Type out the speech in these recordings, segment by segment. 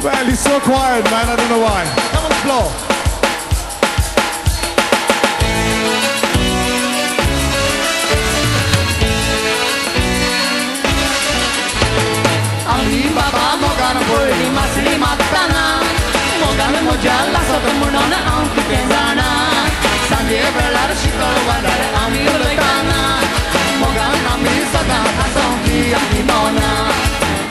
Well, he's so quiet, man. I don't know why. Come on the floor. Ali Baba Morgan Puri Masli Matana Morgan Mojala Sotomuna Anki Kenzana Sanjay Velar Shikol Vadar Ami Ulekana Morgan Ami Sada Hasonki Amimona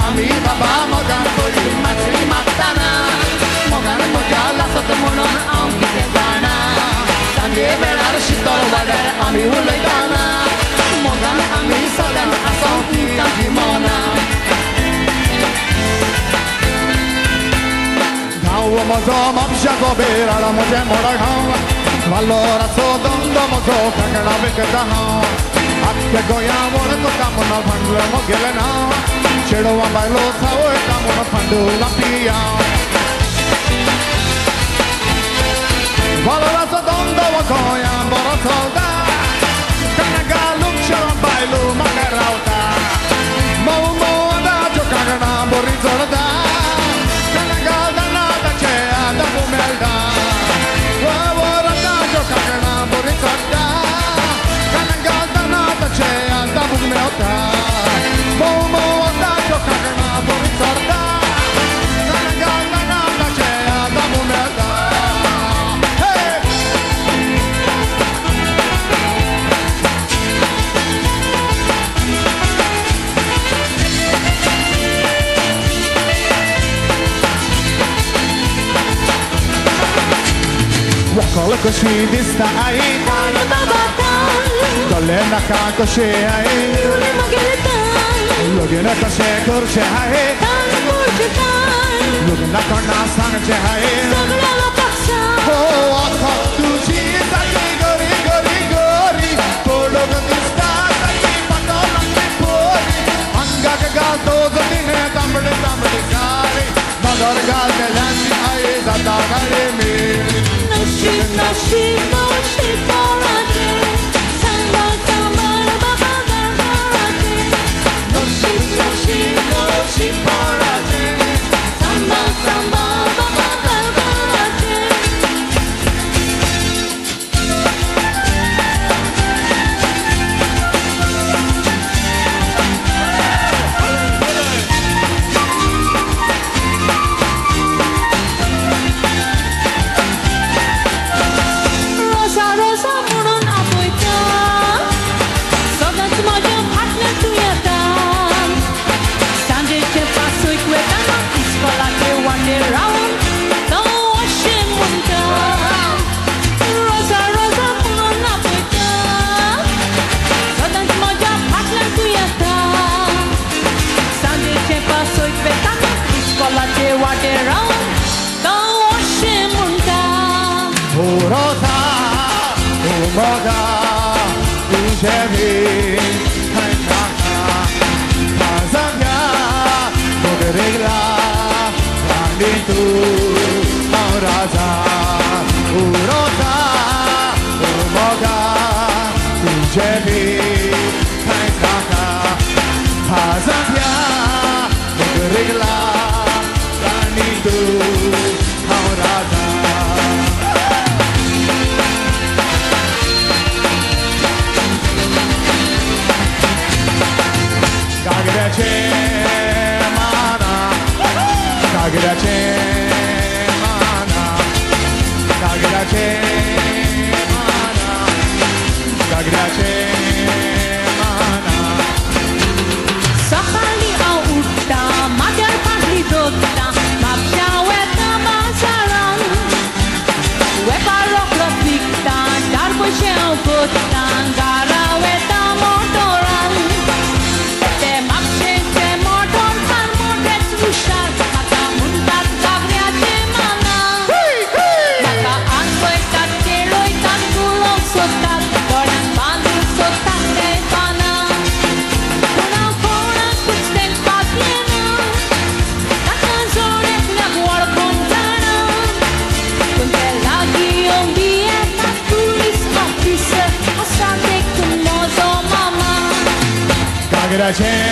Ami Baba Morgan Puri Masli Matana Morgan Mojala Sotomuna Anki Kenzana Sanjay Velar Shikol Vadar Ami Ulekana Morgan Ami Sada Hasonki Amimona Mozo mabsha ko bera mujhe mora ghawa valora so dondo mozo kakna bekda ha akke goya mora to kamna bhandla mo gelena chedwa bailo thawo kamna phandu lapiya valora so dondo goya mora solda kana galuk chedwa bailo magarauta mo mo da jo kakna bori zorda kana galda da bumelda wawara da jo kakna bori zorda kana galda na da che da bumelda mo mo da jo kakna bori zorda kana galda na da che da bumelda Wakala koshi dista ai Kala babata Dole naka koshi ai Yuli magelita Logina koshe kurche ai Kala kurche tai Logina kona sangche ai Sagla la paksa Oh, akha tuji saki gori gori gori Tologa dista saki patola me pori Anga ke gal tozo dine tambade tambade kari Magar gal me lansi ai zata gare me Nashi porate, samba samba baba garate. Nashi porate, samba samba baba garate. Moga, tujhe bhi hai kaka, hazanya, mogregla, rani tu, raza, urota, moga, tujhe bhi hai kaka, hazanya, mogregla, rani tu, raza. Kagirache mana, kagirache mana, kagirache mana, kagirache mana. Sakali au utta, madar pagli dotta, mabsha weta masaran. Wepa roklo pikta, darbo sheo kotta, gara weta motoran. Kagirache